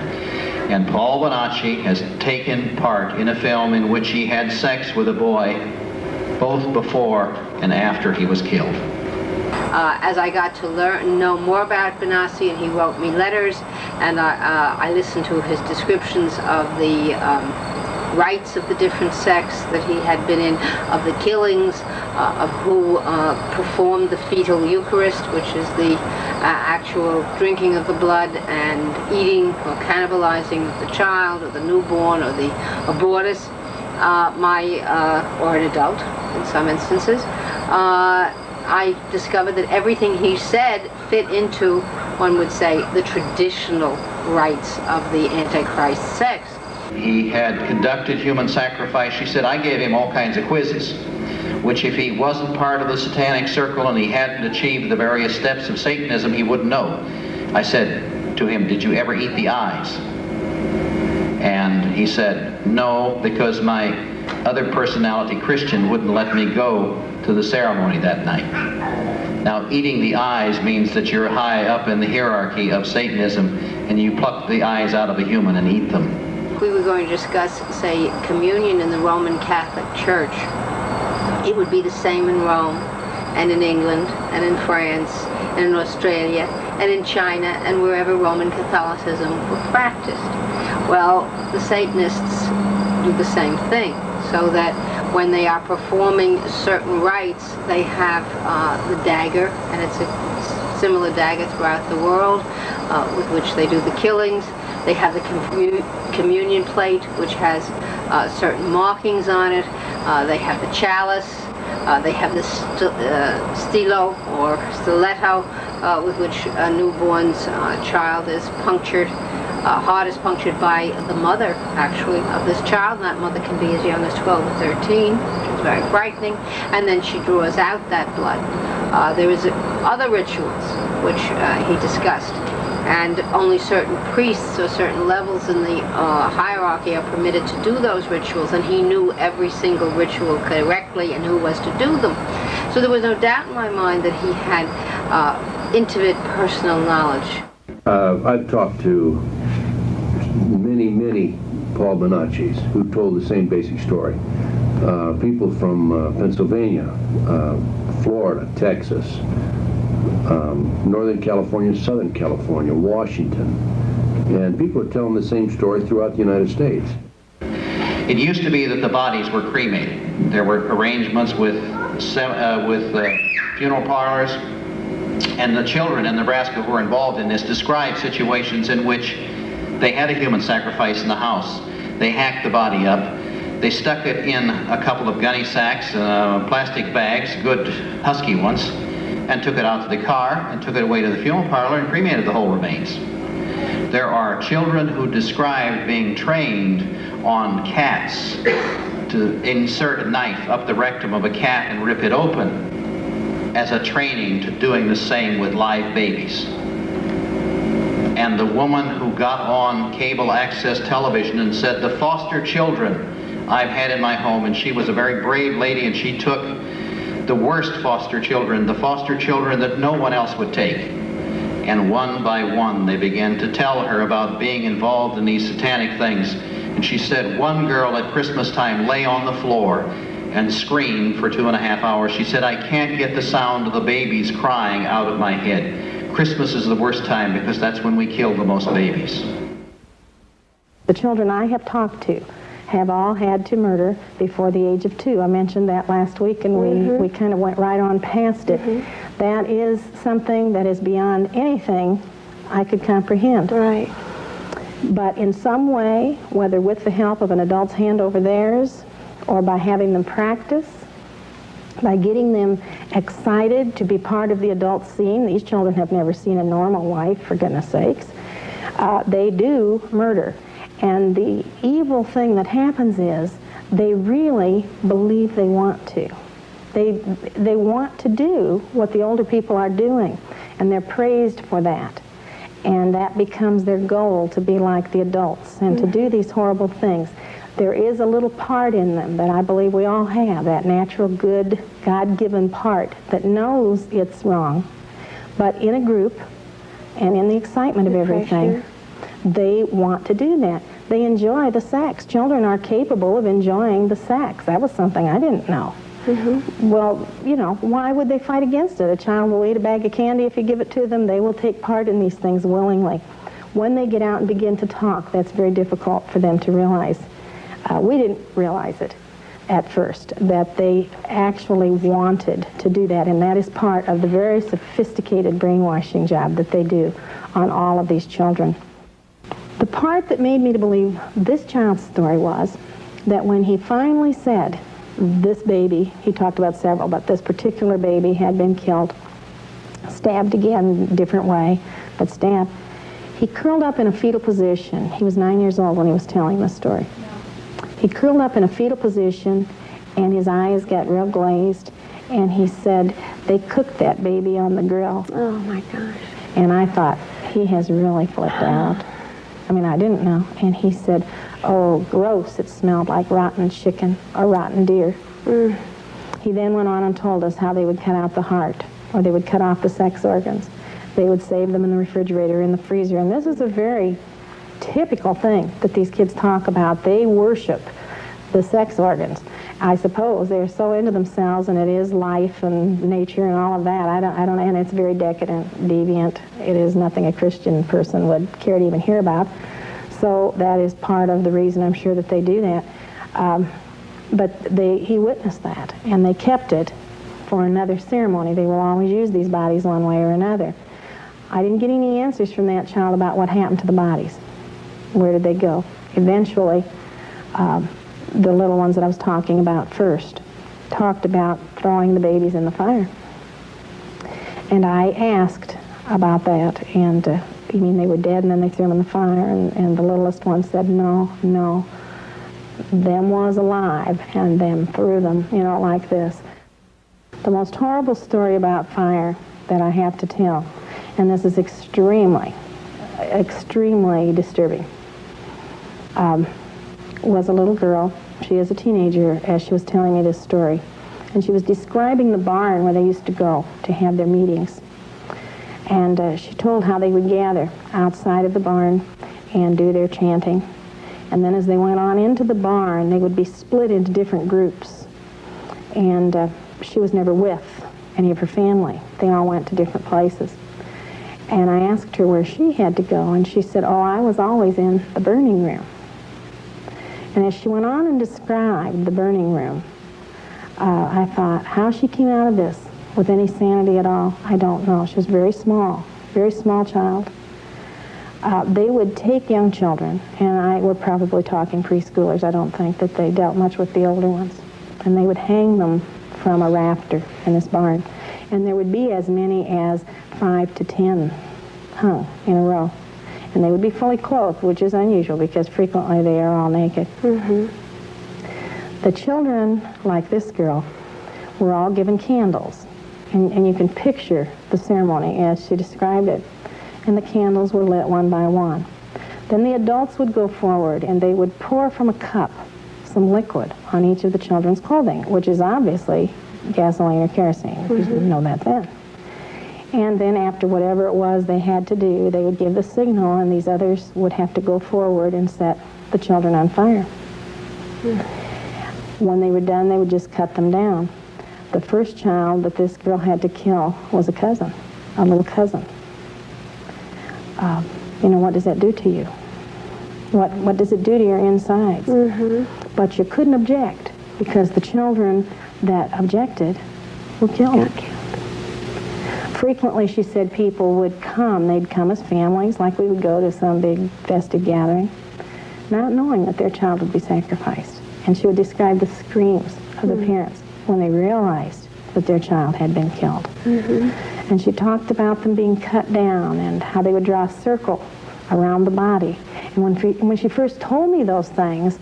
And Paul Bonacci has taken part in a film in which he had sex with a boy both before and after he was killed.
As I got to know more about Bonacci, and he wrote me letters, and I listened to his descriptions of the rites of the different sects that he had been in, of the killings, of who performed the fetal Eucharist, which is the actual drinking of the blood and eating or cannibalizing the child or the newborn or the abortus, or an adult in some instances. I discovered that everything he said fit into, one would say, the traditional rites of the Antichrist sects.
He had conducted human sacrifice. She said, I gave him all kinds of quizzes, which if he wasn't part of the satanic circle and he hadn't achieved the various steps of Satanism, he wouldn't know. I said to him, did you ever eat the eyes? And he said, no, because my other personality, Christian, wouldn't let me go to the ceremony that night. Now, eating the eyes means that you're high up in the hierarchy of Satanism and you pluck the eyes out of a human and eat them.
We were going to discuss, say, communion in the Roman Catholic Church. It would be the same in Rome, and in England, and in France, and in Australia, and in China, and wherever Roman Catholicism were practiced. Well, the Satanists do the same thing, so that when they are performing certain rites, they have the dagger, and it's a similar dagger throughout the world, with which they do the killings. They have the communion plate, which has certain markings on it. They have the chalice. They have the stilo or stiletto, with which a newborn's child is punctured. Heart is punctured by the mother, actually, of this child. And that mother can be as young as 12 or 13, which is very frightening. And then she draws out that blood. There is other rituals, which he discussed. And only certain priests or certain levels in the hierarchy are permitted to do those rituals, and he knew every single ritual correctly and who was to do them. So there was no doubt in my mind that he had intimate personal knowledge.
I've talked to many Paul Bonaccis who told the same basic story. People from Pennsylvania, Florida, Texas, Northern California, Southern California, Washington, and people are telling the same story throughout the United States.
It used to be that the bodies were cremated. There were arrangements with funeral parlors, and the children in Nebraska who were involved in this described situations in which they had a human sacrifice in the house. They hacked the body up. They stuck it in a couple of gunny sacks, plastic bags, good husky ones, and took it out to the car and took it away to the funeral parlor and cremated the whole remains. There are children who described being trained on cats to insert a knife up the rectum of a cat and rip it open as a training to doing the same with live babies. And the woman who got on cable access television and said, the foster children I've had in my home, and she was a very brave lady, and she took the worst foster children, the foster children that no one else would take. And one by one, they began to tell her about being involved in these satanic things. And she said one girl at Christmas time lay on the floor and screamed for 2.5 hours. She said, I can't get the sound of the babies crying out of my head. Christmas is the worst time because that's when we kill the most babies.
The children I have talked to have all had to murder before the age of 2. I mentioned that last week, and we kind of went right on past it. That is something that is beyond anything I could comprehend.
Right.
But in some way, whether with the help of an adult's hand over theirs, or by having them practice, by getting them excited to be part of the adult scene. These children have never seen a normal life, for goodness sakes. They do murder. And the evil thing that happens is they really believe they want to. They want to do what the older people are doing, and they're praised for that. And that becomes their goal, to be like the adults and to do these horrible things. There is a little part in them that I believe we all have, that natural, good, God-given part that knows it's wrong. But in a group and in the excitement of everything, they want to do that. They enjoy the sex. Children are capable of enjoying the sex. That was something I didn't know. Well, you know, why would they fight against it? A child will eat a bag of candy if you give it to them. They will take part in these things willingly. When they get out and begin to talk, that's very difficult for them to realize. We didn't realize it at first, that they actually wanted to do that, and that is part of the very sophisticated brainwashing job that they do on all of these children. The part that made me to believe this child's story was that when he finally said, this baby, he talked about several, but this particular baby had been killed, stabbed again, different way, but stabbed. He curled up in a fetal position. He was 9 years old when he was telling this story. He curled up in a fetal position, and his eyes got real glazed, and he said, they cooked that baby on the grill.
Oh, my gosh.
And I thought, he has really flipped out. I mean, I didn't know. And he said, oh, gross, it smelled like rotten chicken or rotten deer. He then went on and told us how they would cut out the heart, or they would cut off the sex organs. They would save them in the refrigerator, in the freezer. And this is a very typical thing that these kids talk about. They worship the sex organs. I suppose they're so into themselves, and it is life and nature and all of that. I don't, and it's very decadent, deviant. It is nothing a Christian person would care to even hear about. So that is part of the reason, I'm sure, that they do that. But he witnessed that, and they kept it for another ceremony. They will always use these bodies one way or another. I didn't get any answers from that child about what happened to the bodies. Where did they go? Eventually, the little ones that I was talking about first talked about throwing the babies in the fire. And I asked about that, and you mean they were dead and then they threw them in the fire? And the littlest one said, no, them was alive and them threw them, you know, like this. The most horrible story about fire that I have to tell, and this is extremely, extremely disturbing, was a little girl. She is a teenager, as she was telling me this story. And she was describing the barn where they used to go to have their meetings. And she told how they would gather outside of the barn and do their chanting. And then as they went on into the barn, they would be split into different groups. And she was never with any of her family. They all went to different places. And I asked her where she had to go, and she said, oh, I was always in the burning room. And as she went on and described the burning room, I thought, how she came out of this with any sanity at all, I don't know. She was very small child. They would take young children, and we're probably talking preschoolers. I don't think that they dealt much with the older ones. And they would hang them from a rafter in this barn. And there would be as many as 5 to 10 hung in a row. And they would be fully clothed, which is unusual because frequently they are all naked. The children, like this girl, were all given candles. And you can picture the ceremony as she described it. And the candles were lit one by one. Then the adults would go forward and they would pour from a cup some liquid on each of the children's clothing, which is obviously gasoline or kerosene. You didn't know that then. And then after whatever it was they had to do, they would give the signal, and these others would have to go forward and set the children on fire. When they were done, they would just cut them down. The first child that this girl had to kill was a cousin, a little cousin. You know, what does that do to you? What does it do to your insides? But you couldn't object because the children that objected were killed. frequently, she said, people would come. They'd come as families, like we would go to some big festive gathering, not knowing that their child would be sacrificed. And she would describe the screams of the parents when they realized that their child had been killed. And she talked about them being cut down and how they would draw a circle around the body. And when she first told me those things,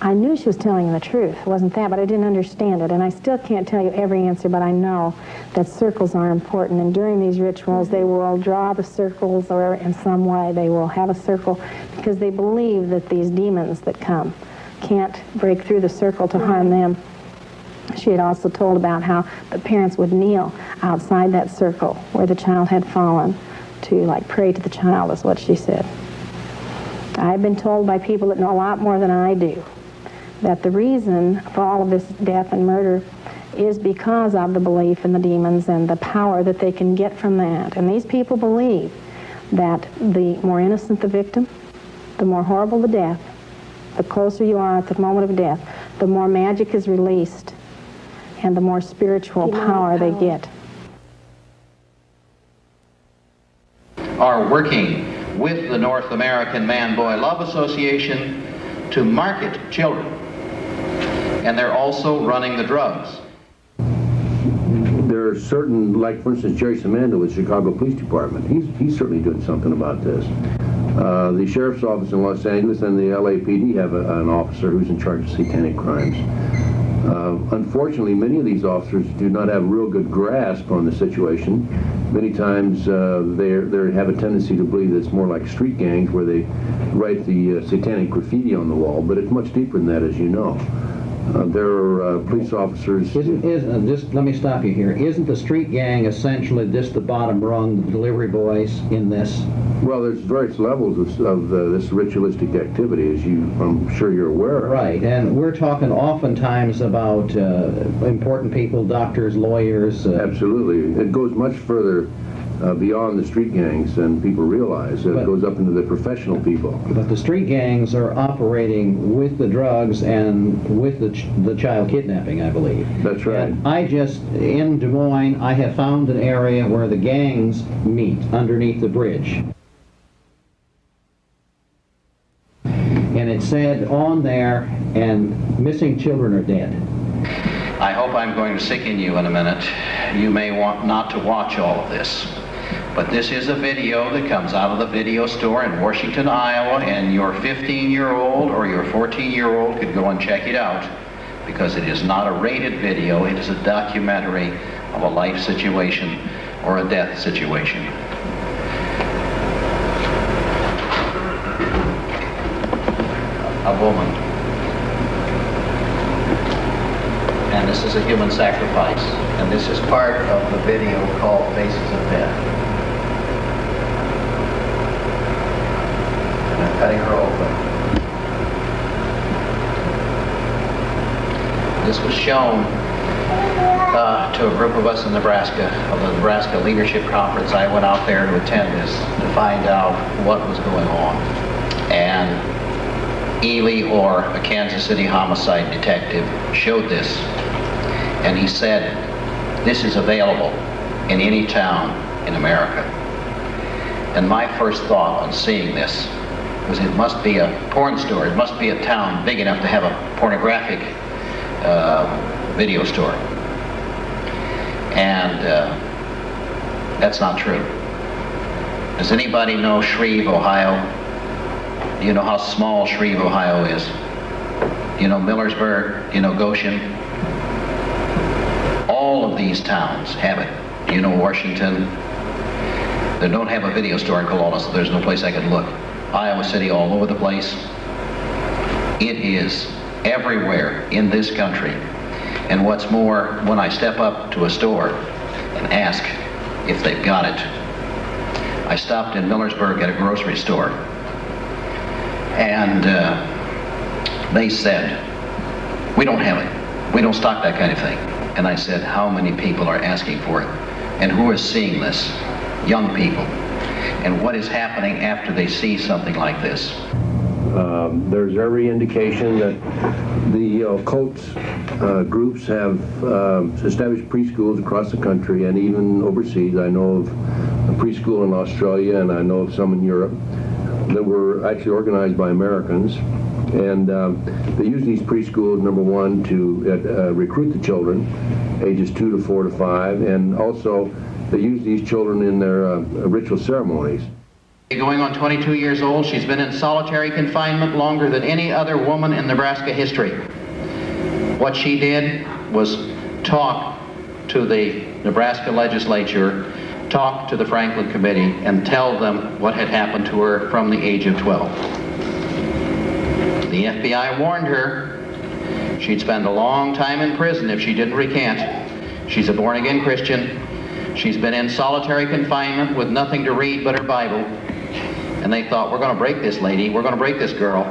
I knew she was telling the truth. It wasn't that, but I didn't understand it. And I still can't tell you every answer, but I know that circles are important. And during these rituals, they will draw the circles, or in some way they will have a circle, because they believe that these demons that come can't break through the circle to harm them. She had also told about how the parents would kneel outside that circle where the child had fallen to, like, pray to the child, is what she said. I've been told by people that know a lot more than I do that the reason for all of this death and murder is because of the belief in the demons and the power that they can get from that. And these people believe that the more innocent the victim, the more horrible the death, the closer you are at the moment of death, the more magic is released and the more spiritual power they get.
Are working with the North American Man-Boy Love Association to market children. And they're also running the drugs.
There are certain, like for instance, Jerry Simando with the Chicago Police Department. He's certainly doing something about this. The Sheriff's Office in Los Angeles and the LAPD have an officer who's in charge of satanic crimes. Unfortunately, many of these officers do not have a real good grasp on the situation. Many times they have a tendency to believe that it's more like street gangs where they write the satanic graffiti on the wall, but it's much deeper than that, as you know. There are police officers...
Just let me stop you here. Isn't the street gang essentially just the bottom rung, the delivery boys in this?
Well, there's various levels of this ritualistic activity, as I'm sure you're aware of.
Right, and we're talking oftentimes about important people, doctors, lawyers.
Absolutely. It goes much further beyond the street gangs than people realize. It goes up into the professional people.
But the street gangs are operating with the drugs and with the child kidnapping, I believe.
That's right.
And in Des Moines, I have found an area where the gangs meet underneath the bridge. And it said on there, and missing children are dead.
I hope I'm going to sicken you in a minute. You may want not to watch all of this. But this is a video that comes out of the video store in Washington, Iowa, and your 15-year-old or your 14-year-old could go and check it out, because it is not a rated video. It is a documentary of a life situation or a death situation. A woman. And this is a human sacrifice. And this is part of the video called Faces of Death. And I'm cutting her open. This was shown to a group of us in Nebraska, of the Nebraska Leadership Conference. I went out there to attend this to find out what was going on. And Ely, or a Kansas City homicide detective, showed this. And he said, this is available in any town in America. And my first thought on seeing this was it must be a porn store. It must be a town big enough to have a pornographic video store. And that's not true. Does anybody know Shreve, Ohio? Do you know how small Shreve, Ohio is? Do you know Millersburg? Do you know Goshen? All of these towns have it. Do you know Washington? They don't have a video store in Kelowna, so there's no place I could look. Iowa City, all over the place. It is everywhere in this country. And what's more, when I step up to a store and ask if they've got it, I stopped in Millersburg at a grocery store, and they said, we don't have it. We don't stock that kind of thing. And I said, how many people are asking for it? And who are seeing this? Young people. And what is happening after they see something like this?
There's every indication that the occult groups have established preschools across the country and even overseas. I know of a preschool in Australia, and I know of some in Europe that were actually organized by Americans. And they use these preschools, number one, to recruit the children, ages 2 to 4 to 5, and also they use these children in their ritual ceremonies.
Going on 22 years old, she's been in solitary confinement longer than any other woman in Nebraska history. What she did was talk to the Nebraska legislature, talk to the Franklin Committee, and tell them what had happened to her from the age of 12. The FBI warned her she'd spend a long time in prison if she didn't recant. She's a born-again Christian. She's been in solitary confinement with nothing to read but her Bible. And they thought, we're going to break this lady, we're going to break this girl.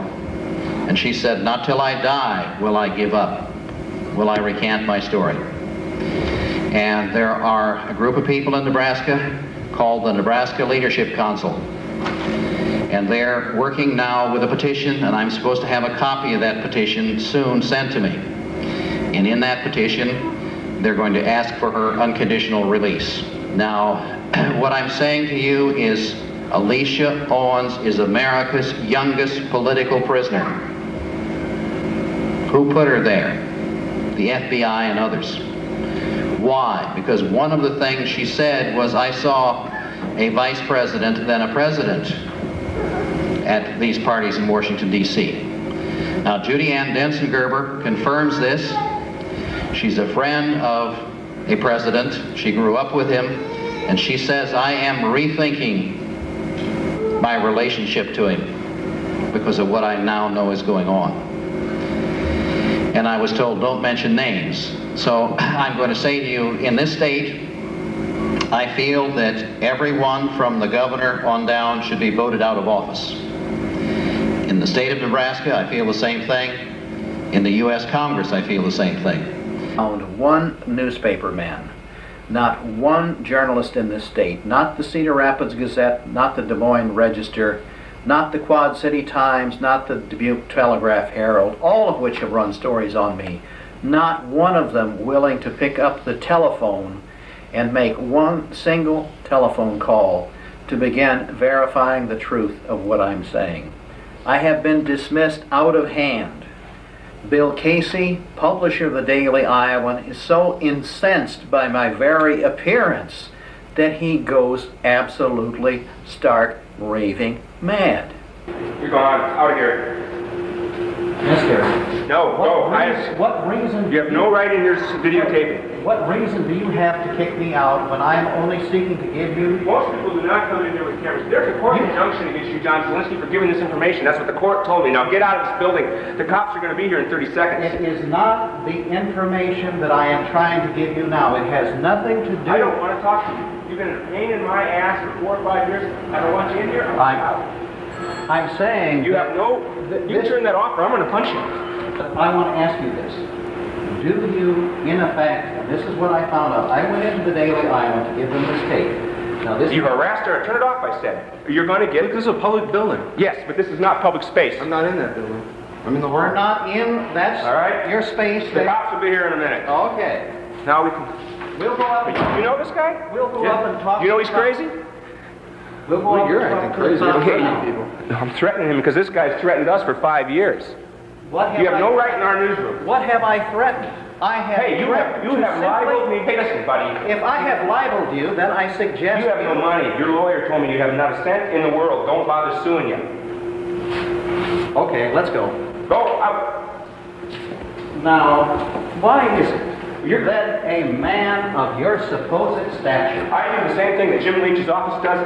And she said, not till I die will I give up, will I recant my story. And there are a group of people in Nebraska called the Nebraska Leadership Council. And they're working now with a petition, and I'm supposed to have a copy of that petition soon sent to me. And in that petition, they're going to ask for her unconditional release. Now, what I'm saying to you is Alicia Owens is America's youngest political prisoner. Who put her there? The FBI and others. Why? Because one of the things she said was, I saw a vice president, then a president, at these parties in Washington, D.C. Now, Judy Ann Denson Gerber confirms this. She's a friend of a president. She grew up with him, and she says, I am rethinking my relationship to him because of what I now know is going on. And I was told, don't mention names. So I'm going to say to you, in this state, I feel that everyone from the governor on down should be voted out of office. In the state of Nebraska, I feel the same thing. In the U.S. Congress, I feel the same thing.
Found one newspaper man, not one journalist in this state, not the Cedar Rapids Gazette, not the Des Moines Register, not the Quad City Times, not the Dubuque Telegraph Herald, all of which have run stories on me, not one of them willing to pick up the telephone and make one single telephone call to begin verifying the truth of what I'm saying. I have been dismissed out of hand. Bill Casey, publisher of the Daily Iowan, is so incensed by my very appearance that he goes absolutely stark raving mad.
You're going out of here.
Mister.
No, go.
What reason?
You have no right in your videotaping.
What reason do you have to kick me out when I am only seeking to give you?
Most people do not come in here with cameras. There's a court injunction against you, John Zielinski, for giving this information. That's what the court told me. Now get out of this building. The cops are going to be here in 30 seconds.
It is not the information that I am trying to give you now. It has nothing to do...
I don't want to talk to you. You've been a pain in my ass for 4 or 5 years. I don't want you in here. I'm out.
I'm saying...
You have no... You turn that off or I'm going to punch you.
I want to ask you this. Do you, in effect, and this is what I found out, I went into the Daily Iowan to give them this tape. Now this...
You harassed her. Turn it off, I said. You're going to get...
This is a public building.
Yes, but this is not public space.
I'm not in that building. I'm in the hall.
We're not in... That's
all right.
Your space.
The cops will be here in a minute.
Okay.
Now we can...
We'll go up...
You know this guy?
We'll go up and talk...
You know he's crazy?
We'll go up
You're
and
acting
talk
crazy.
to the
You're
top
hitting people.
I'm threatening him because this guy's threatened us for 5 years. You have no right in our newsroom.
What have I threatened? I have...
Hey, you have libeled me. Hey, listen, buddy.
If I have libeled you, then I suggest...
You have no money. Your lawyer told me you have not a cent in the world. Don't bother suing you.
Okay, let's go.
Go out.
Now, why is it that a man of your supposed stature...
I do the same thing that Jim Leach's office does.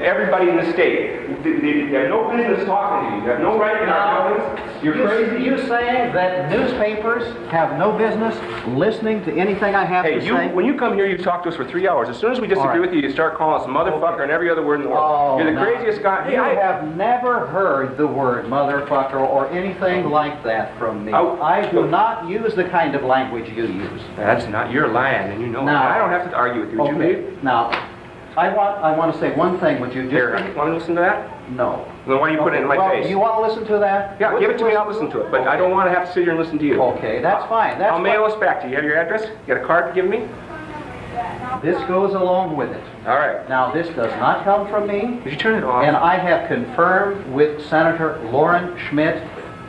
Everybody in the state. They have no business talking to you. You have no right in our buildings. You're crazy.
You saying that newspapers have no business listening to anything I have to say?
When you come here, you talk to us for 3 hours. As soon as we disagree with you, you start calling us motherfucker and every other word in the world. You're the craziest guy.
You have never heard the word motherfucker or anything like that from me. I do not use the kind of language you use.
That's not your land, and you know
now,
I don't have to argue with you.
Okay. Now, I want to say one thing. Would you just...
Here, want to listen to that?
No.
Then why you put it in my face?
Do you want to listen to that?
Yeah, give it to me, I'll listen to it. But I don't want to have to sit here and listen to you.
Okay, that's fine.
I'll mail this back to you. You have your address? You got a card to give me?
This goes along with it.
All right.
Now, this does not come from me.
Did you turn it off?
And I have confirmed with Senator Lauren Schmidt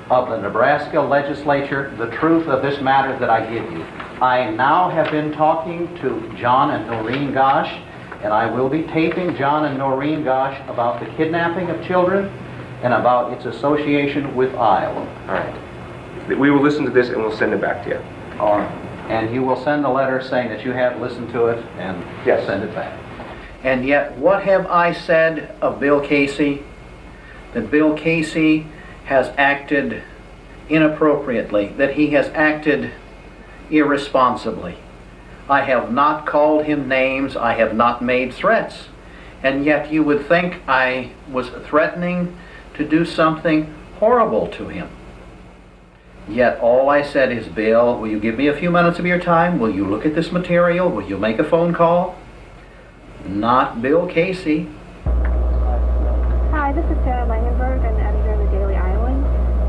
of the Nebraska legislature the truth of this matter that I give you. I now have been talking to John and Noreen Gosh, and I will be taping John and Noreen Gosh about the kidnapping of children and about its association with Iowa.
All right. We will listen to this and we'll send it back to you.
All right. And you will send a letter saying that you have listened to it and send it back. And yet, what have I said of Bill Casey? That Bill Casey has acted inappropriately, that he has acted irresponsibly. I have not called him names, I have not made threats. And yet you would think I was threatening to do something horrible to him. Yet all I said is, Bill, will you give me a few minutes of your time? Will you look at this material? Will you make a phone call? Not Bill Casey.
Hi, this is Sarah Langenberg. I'm the editor of the Daily Island.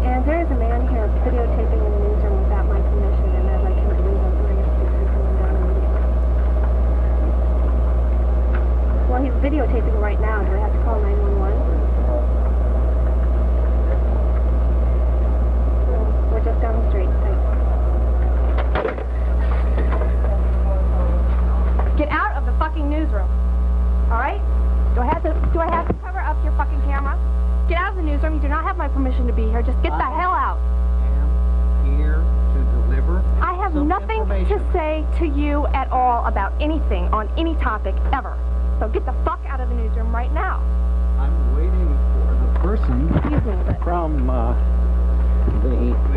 And there is a man here videotaping in the newsroom without my permission, and I'd like him to leave. I'm going to speak to someone down immediately. Well, he's videotaping right now. Do I have to call 911? We're just down the street. Thanks. Get out of the fucking newsroom. All right? Do I have to cover up your fucking camera? Get out of the newsroom. You do not have my permission to be here. Just get the hell out.
I am here to deliver.
I have nothing to say to you at all about anything on any topic ever. So get the fuck out of the newsroom right now.
I'm waiting for the person from
Why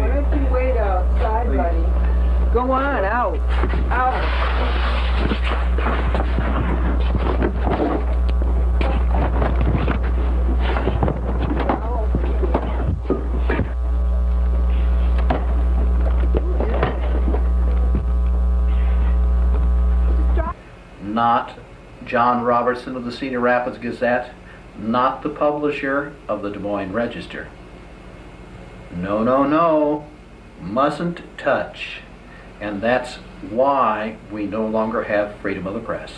don't you wait outside, buddy? Go on, out. Out.
not John Robertson of the Cedar Rapids Gazette, not the publisher of the Des Moines Register. No, no, no, mustn't touch. And that's why we no longer have freedom of the press.